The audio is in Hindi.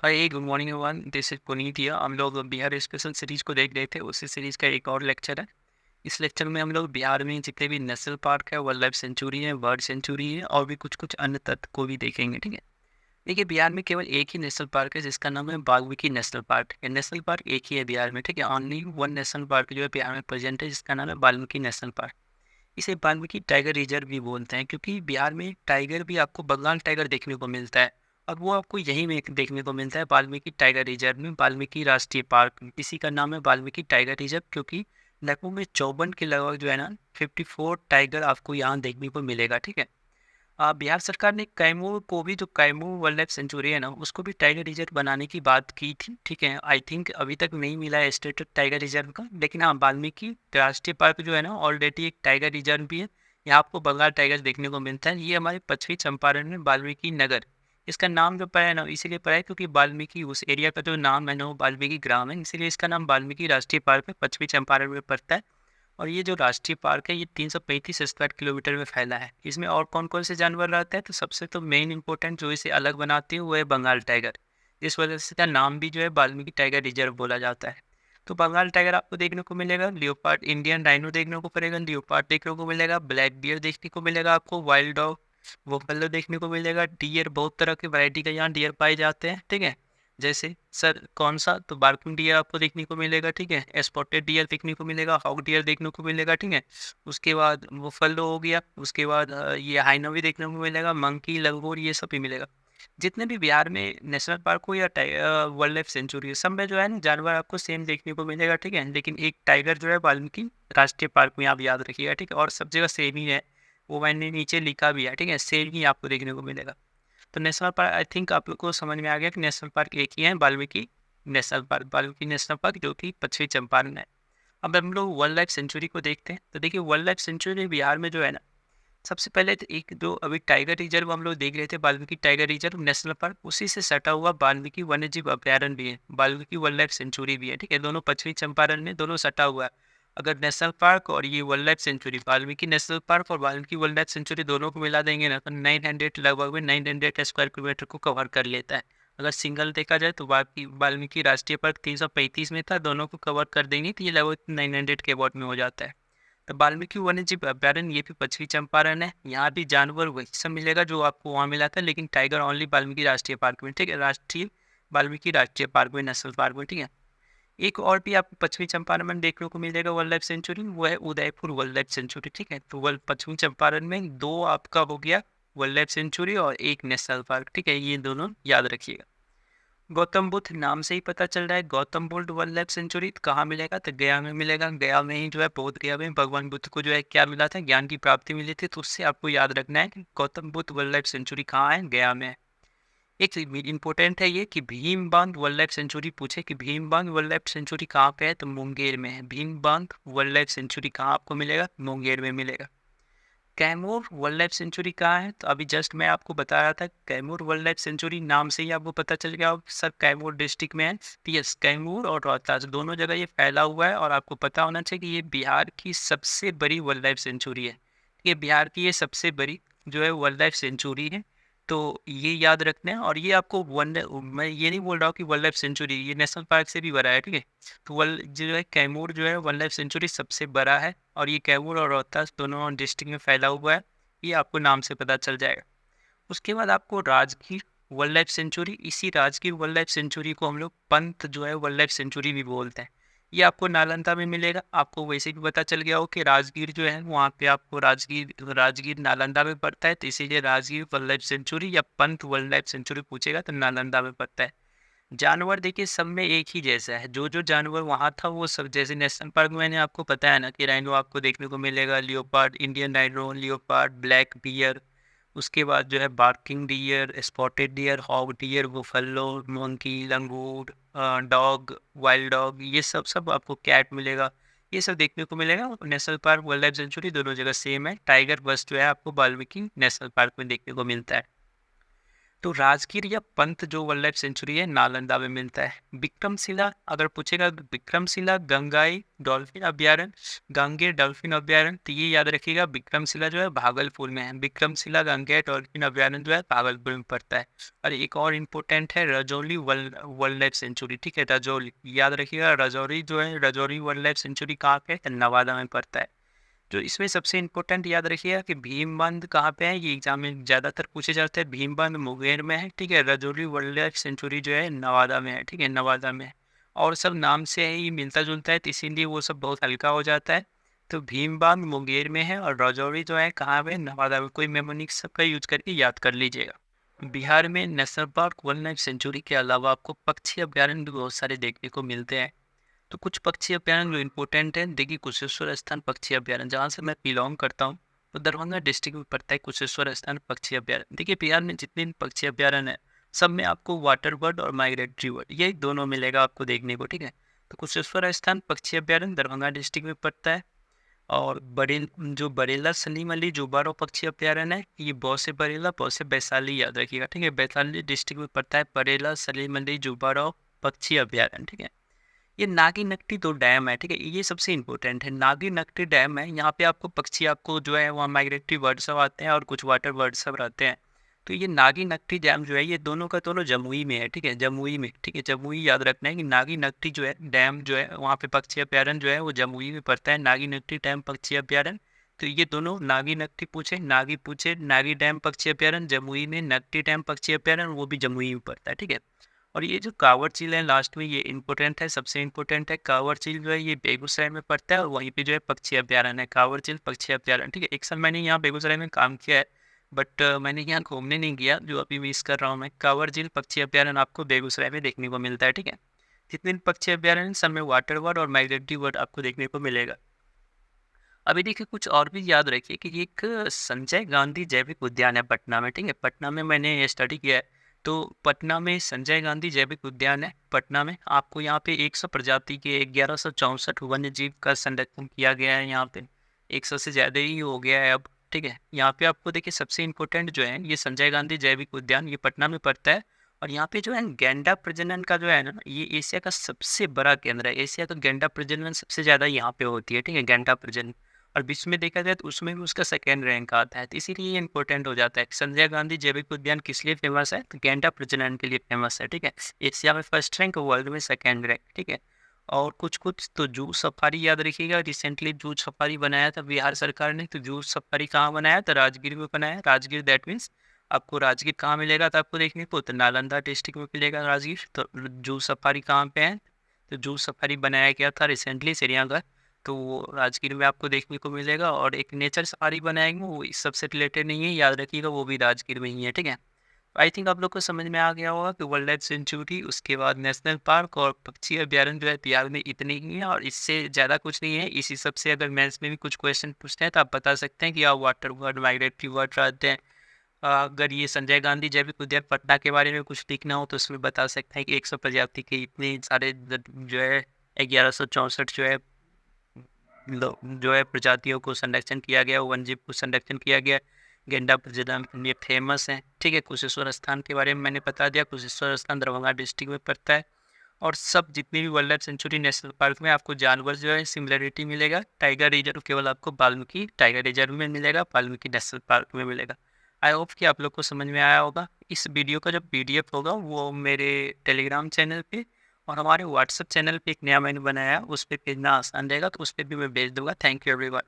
Hi good morning everyone, this is Puneet here. हम लोग बिहार स्पेशल सीरीज को देख रहे थे। उसी सीरीज का एक और लेक्चर है। इस लेक्चर में हम लोग बिहार में जितने भी नेशनल पार्क है, वाइल्ड लाइफ सेंचुरी है, बर्ड सेंचुरी है और भी कुछ कुछ अन्य तत्व को भी देखेंगे। ठीक है। देखिए, बिहार में केवल एक ही नेशनल पार्क है जिसका नाम है बागमती नेशनल पार्क। ये नेशनल पार्क एक ही है बिहार में। ठीक है। ओनली वन नेशनल पार्क जो है बिहार में प्रेजेंट है, जिसका नाम है वाल्मीकि नेशनल पार्क। इसे वाल्मीकि टाइगर रिजर्व भी बोलते हैं, क्योंकि बिहार में टाइगर भी आपको बंगाल टाइगर देखने को मिलता है। और वो आपको यहीं में देखने को मिलता है, वाल्मीकि टाइगर रिजर्व में, वाल्मीकि राष्ट्रीय पार्क में। इसी का नाम है वाल्मीकि टाइगर रिजर्व, क्योंकि लगभग में 54 के लगभग जो है ना 54 टाइगर आपको यहाँ देखने को मिलेगा। ठीक है। बिहार सरकार ने कैमूर को भी, जो कैमूर वाइल्ड लाइफ सेंचुरी है ना, उसको भी टाइगर रिजर्व बनाने की बात की थी। ठीक है। आई थिंक अभी तक नहीं मिला है स्टेटस टाइगर रिजर्व का, लेकिन हाँ, वाल्मीकि राष्ट्रीय पार्क जो है ना ऑलरेडी एक टाइगर रिजर्व भी है। यहाँ आपको बंगाल टाइगर देखने को मिलता है। ये हमारे पश्चिमी चंपारण में वाल्मीकि नगर, इसका नाम जो पड़ा है ना, इसीलिए पड़ा है क्योंकि वाल्मीकि उस एरिया का जो नाम है ना वो वाल्मीकि ग्राम है, इसीलिए इसका नाम वाल्मीकि राष्ट्रीय पार्क है, पश्चिमी चंपारण में पड़ता है। और ये जो राष्ट्रीय पार्क है ये 335 स्क्वायर किलोमीटर में फैला है। इसमें और कौन कौन से जानवर रहते हैं, तो सबसे तो मेन इंपॉर्टेंट जो इसे अलग बनाते हैं वो है बंगाल टाइगर। इस वजह से इसका नाम भी जो है वाल्मीकि टाइगर रिजर्व बोला जाता है। तो बंगाल टाइगर आपको देखने को मिलेगा, लियोपार्ड, इंडियन राइनो देखने को पड़ेगा, लियोपार्ड देखने को मिलेगा, ब्लैक बियर देखने को मिलेगा आपको, वाइल्ड डॉग, वो कलर देखने को मिलेगा, डियर, बहुत तरह की वैरायटी का यहाँ डियर पाए जाते हैं। ठीक है। जैसे सर कौन सा, तो बार्किंग डियर आपको देखने को मिलेगा। ठीक है। स्पॉटेड डियर देखने को मिलेगा, हॉक डियर देखने को मिलेगा। ठीक है। उसके बाद वो फल्लो हो गया, उसके बाद ये हाइना भी देखने को मिलेगा, मंकी, लंगूर, ये सब भी मिलेगा। जितने भी बिहार में नेशनल पार्क हो या वाइल्ड लाइफ सेंचुरी, सब में जो है ना जानवर आपको सेम देखने को मिलेगा। ठीक है। लेकिन एक टाइगर जो है वाल्मीकि राष्ट्रीय पार्क में आप याद रखिएगा। ठीक है। और सब जगह सेम ही है, वो मैंने नीचे लिखा भी है। ठीक है। सेम ही आपको देखने को मिलेगा। तो नेशनल पार्क आई थिंक आप लोग को समझ में आ गया कि नेशनल पार्क एक ही है, Valmiki national park, Valmiki national park, जो कि पश्चिमी चंपारण है। अब हम लोग वर्ल्ड लाइफ सेंचुरी को देखते हैं। तो देखिए, वर्ल्ड लाइफ सेंचुरी बिहार में जो है ना, सबसे पहले तो एक जो अभी टाइगर रिजर्व हम लोग देख रहे थे, Valmiki tiger reserve national park, उसी से सटा हुआ वाल्मीकि वन्यजीव अभ्यारण्य भी है, वाल्मीकि वाइल्ड लाइफ सेंचुरी भी है। ठीक है। दोनों पश्चिमी चंपारण में, दोनों सटा हुआ है। अगर नेशनल पार्क और ये wild life sanctuary, Valmiki national park और वाल्मीकि वाइल्ड लाइफ सेंचुरी दोनों को मिला देंगे ना, तो 900 लगभग में 900 स्क्वायर किलोमीटर को कवर कर लेता है। अगर सिंगल देखा जाए तो वाल्मीकि राष्ट्रीय पार्क 335 में था, दोनों को कवर कर देंगे तो ये लगभग 900 के अबाउट में हो जाता है। तो वाल्मीकि वन्यजीव अभ्यारण्य ये भी पश्चिमी चंपारण है। यहाँ भी जानवर वही सब मिलेगा जो आपको वहाँ मिला था, लेकिन टाइगर ओनली वाल्मीकि राष्ट्रीय पार्क में। ठीक है। राष्ट्रीय वाल्मीकि राष्ट्रीय पार्क में, नेशनल पार्क में। ठीक है। एक और भी आपको पश्चिमी चंपारण में देखने को मिलेगा वाइल्ड लाइफ सेंचुरी, वो है उदयपुर वाइल्ड लाइफ सेंचुरी। ठीक है। तो वर्ल्ड पश्चिमी चंपारण में दो आपका हो गया वाइल्ड लाइफ सेंचुरी और एक नेशनल पार्क। ठीक है। ये दोनों याद रखिएगा। गौतम बुद्ध नाम से ही पता चल रहा है, Gautam Buddha wild life sanctuary कहाँ मिलेगा, तो गया में मिलेगा। गया में ही जो है, बोध गया में भगवान बुद्ध को जो है क्या मिला था, ज्ञान की प्राप्ति मिली थी। तो उससे आपको याद रखना है कि Gautam Buddha wild life sanctuary कहाँ है, गया में है। एक इम्पोर्टेंट है ये कि भीम बांध वाइल्ड लाइफ सेंचुरी पूछे कि भीम बांध वाइल्ड लाइफ सेंचुरी कहाँ पे है, तो मुंगेर में है। भीम बांध वाइल्ड लाइफ सेंचुरी कहाँ आपको मिलेगा, मुंगेर में मिलेगा। कैमूर वाइल्ड लाइफ सेंचुरी कहाँ है, तो अभी जस्ट मैं आपको बता रहा था, कैमूर वाइल्ड लाइफ सेंचुरी नाम से ही आपको पता चल गया सर कैमूर डिस्ट्रिक्ट में है। तो यस, कैमूर और रोहतास दोनों जगह ये फैला हुआ है, और आपको पता होना चाहिए कि ये बिहार की सबसे बड़ी वाइल्ड लाइफ सेंचुरी है। ये बिहार की ये सबसे बड़ी जो है वाइल्ड लाइफ सेंचुरी है। तो ये याद रखना है। और ये आपको वन, मैं ये नहीं बोल रहा हूँ कि वाइल्ड लाइफ सेंचुरी ये नेशनल पार्क से भी बड़ा है। ठीक है। तो वर्ल्ड जो है कैमूर जो है वाइल्ड लाइफ सेंचुरी सबसे बड़ा है, और ये कैमूर और रोहतास दोनों डिस्ट्रिक्ट में फैला हुआ है। ये आपको नाम से पता चल जाएगा। उसके बाद आपको राजगीर वाइल्ड लाइफ सेंचुरी, इसी राजगीर वाइल्ड लाइफ सेंचुरी को हम लोग पंत जो है वाइल्ड लाइफ सेंचुरी भी बोलते हैं। ये आपको नालंदा में मिलेगा। आपको वैसे भी पता चल गया हो कि राजगीर जो है वहाँ पे आपको राजगीर राजगीर नालंदा में पड़ता है, तो इसीलिए राजगीर वाइल्ड लाइफ सेंचुरी या पंत वाइल्ड लाइफ सेंचुरी पूछेगा तो नालंदा में पड़ता है। जानवर देखिए सब में एक ही जैसा है, जो जो जानवर वहाँ था वो सब, जैसे नेशनल पार्क में मैंने आपको बताया ना कि राइनो आपको देखने को मिलेगा, leopard, Indian rhino, leopard, black bear, उसके बाद जो है barking deer, spotted deer, hog deer, buffalo, monkey, langur, dog, wild dog, ये सब सब आपको, कैट मिलेगा। ये सब देखने को मिलेगा। National park, wild life sanctuary दोनों जगह सेम है। टाइगर बस जो है आपको वाल्मीकि नेशनल पार्क में देखने को मिलता है। तो राजगीर या पंत जो वाइल्ड लाइफ सेंचुरी है नालंदा में मिलता है। विक्रमशिला अगर पूछेगा तो विक्रमशिला गंगाई डॉल्फिन अभ्यारण्य, गांगेय डॉल्फिन अभ्यारण्य, तो ये याद रखिएगा विक्रमशिला जो है भागलपुर में है। विक्रमशिला गंगेय डॉल्फिन अभ्यारण्य जो है भागलपुर में पड़ता है। और एक और इम्पोर्टेंट है रजौली वाइल्ड लाइफ सेंचुरी, ठीक है, रजौली याद रखिएगा। रजौरी जो है रजौरी वाइल्ड लाइफ सेंचुरी कहाँ पे है? नवादा में पड़ता है। जो इसमें सबसे इम्पोर्टेंट याद रखिएगा कि भीमबंध कहाँ पे है, ये एग्जाम में ज़्यादातर पूछे जाते हैं। भीमबंध मुंगेर में है, ठीक है। राजौरी वाइल्ड लाइफ सेंचुरी जो है नवादा में है, ठीक है, नवादा में है। और सब नाम से ही मिलता जुलता है, तो इसीलिए वो सब बहुत हल्का हो जाता है। तो भीमबंध मुंगेर में है और राजौरी जो है कहाँ पे? नवादा में। कोई मेमोनिक्स सबका यूज करके याद कर लीजिएगा। बिहार में national park wild life sanctuary के अलावा आपको पक्षी अभ्यारण्य भी बहुत सारे देखने को मिलते हैं। तो कुछ पक्षी अभ्यारण्य जो इम्पोर्टेंट है, देखिए कुशेश्वर स्थान पक्षी अभ्यारण्य, जहाँ से मैं बिलोंग करता हूँ, तो दरभंगा डिस्ट्रिक्ट में पड़ता है कुशेश्वर स्थान पक्षी अभ्यारण्य। देखिए बिहार में जितने भी पक्षी अभ्यारण्य है, सब में आपको वाटर बर्ड और माइग्रेटरी बर्ड ये दोनों मिलेगा आपको देखने को, ठीक है। तो कुशेश्वर स्थान पक्षी अभ्यारण्य दरभंगा डिस्ट्रिक्ट में पड़ता है। और बरेला सलीम अली जुबारो पक्षी अभ्यारण्य है, ये बौ से बरेला बौ से वैशाली याद रखिएगा, ठीक है। वैशाली डिस्ट्रिक्ट में पड़ता है बरेला सलीम अली जुबारो पक्षी अभ्यारण्य, ठीक है। ये नागी नकटी दो डैम है, ठीक है, ये सबसे इम्पोर्टेंट है। नागी नकटी डैम है, यहाँ पे आपको पक्षी आपको जो है वहाँ माइग्रेटरी बर्ड सब आते हैं और कुछ वाटर बर्ड सब रहते हैं। तो ये नागी नकटी डैम जो है ये दोनों का दोनों जमुई में है, ठीक है, जमुई में, ठीक है। जमुई याद रखना है कि नागी नकटी जो है डैम जो है वहाँ पे पक्षी अभ्यारण्य जो है वो जमुई में पड़ता है। नागी नकटी डैम पक्षी अभ्यारण्य, तो ये दोनों नागी नकटी पूछे नागी डैम पक्षी अभ्यारण्य जमुई में, नकटी डैम पक्षी अभ्यारण्य वो भी जमुई में पड़ता है, ठीक है। और ये जो कांवड़ झील है लास्ट में, ये इंपॉर्टेंट है, सबसे इम्पोर्टेंट है। कांवड़ झील जो है ये बेगूसराय में पड़ता है और वहीं पे जो है पक्षी अभ्यारण्य है, कांवड़ झील पक्षी अभ्यारण्य, ठीक है। एक साल मैंने यहाँ बेगूसराय में काम किया है, बट मैंने यहाँ घूमने नहीं गया, जो अभी मिस कर रहा हूँ मैं। कांवड़ झील पक्षी अभ्यारण्य आपको बेगूसराय में देखने को मिलता है, ठीक है। जितने भी पक्षी अभ्यारण्य सब में वाटर बर्ड और माइग्रेटरी बर्ड आपको देखने को मिलेगा। अभी देखिए कुछ और भी याद रखिए कि एक संजय गांधी जैविक उद्यान है पटना में, ठीक है। पटना में मैंने स्टडी किया है, तो पटना में संजय गांधी जैविक उद्यान है। पटना में आपको यहाँ पे 100 प्रजाति के 1164 वन्य जीव का संरक्षण किया गया है। यहाँ पे 100 से ज़्यादा ही हो गया है अब, ठीक है। यहाँ पे आपको देखिए सबसे इम्पोर्टेंट जो है ये संजय गांधी जैविक उद्यान, ये पटना में पड़ता है। और यहाँ पे जो है गैंडा प्रजनन का जो है ना, ये एशिया का सबसे बड़ा केंद्र है। एशिया का गैंडा प्रजनन सबसे ज़्यादा यहाँ पे होती है, ठीक है, गैंडा प्रजनन। और विश्व में देखा जाए तो उसमें भी उसका सेकेंड रैंक आता है, तो इसीलिए ये इंपॉर्टेंट हो जाता है। संजय गांधी जैविक उद्यान किस लिए फेमस है? तो गैंडा प्रजनन के लिए फेमस है, ठीक है। एशिया में फर्स्ट रैंक, वर्ल्ड में सेकेंड रैंक, ठीक है। और कुछ कुछ तो जू सफारी याद रखिएगा, रिसेंटली जू सफारी बनाया था बिहार सरकार ने। तो जू सफारी कहाँ बनाया? तो राजगीर में बनाया। राजगीर दैट मीन्स आपको राजगीर कहाँ मिलेगा? तो आपको देखने को तो नालंदा डिस्ट्रिक्ट में मिलेगा राजगीर। तो जू सफारी कहाँ पे है? तो जू सफारी बनाया गया था रिसेंटली चिड़ियाघर, तो वो राजगीर में आपको देखने को मिलेगा। और एक नेचर सफारी बनाएंगे, वो इस सबसे रिलेटेड नहीं है, याद रखिएगा, वो भी राजगीर में ही है, ठीक है। आई थिंक आप लोग को समझ में आ गया होगा कि वाइल्ड लाइफ सेंचुरी, उसके बाद नेशनल पार्क और पक्षी अभ्यारण्य जो है बिहार में इतने ही हैं और इससे ज़्यादा कुछ नहीं है। इसी सब से अगर मैथ्स में भी कुछ क्वेश्चन पूछते हैं तो आप बता सकते हैं कि आप वाटर बर्ड माइग्रेटरी बर्ड रहते हैं। अगर ये संजय गांधी जैविक उद्यान पटना के बारे में कुछ लिखना हो तो उसमें बता सकते हैं कि 100 प्रजाति के इतने सारे जो है 1164 जो है जो है प्रजातियों को संरक्षण किया गया, वन जीव को संरक्षण किया गया। गेंडा प्रजनन ये फेमस है, ठीक है। कुशेश्वर स्थान के बारे में मैंने बता दिया, कुशेश्वर स्थान दरभंगा डिस्ट्रिक्ट में पड़ता है। और सब जितनी भी wild life sanctuary national park में आपको जानवर जो है सिमिलरिटी मिलेगा। टाइगर रिजर्व केवल आपको वाल्मीकि टाइगर रिजर्व में मिलेगा, वाल्मीकि नेशनल पार्क में मिलेगा। आई होप कि आप लोग को समझ में आया होगा। इस वीडियो का जो PDF होगा वो मेरे टेलीग्राम चैनल पे और हमारे व्हाट्सएप चैनल पे एक नया मैंने बनाया है, उस पर भेजना आसान रहेगा, तो उस पर भी मैं भेज दूंगा। Thank you everyone.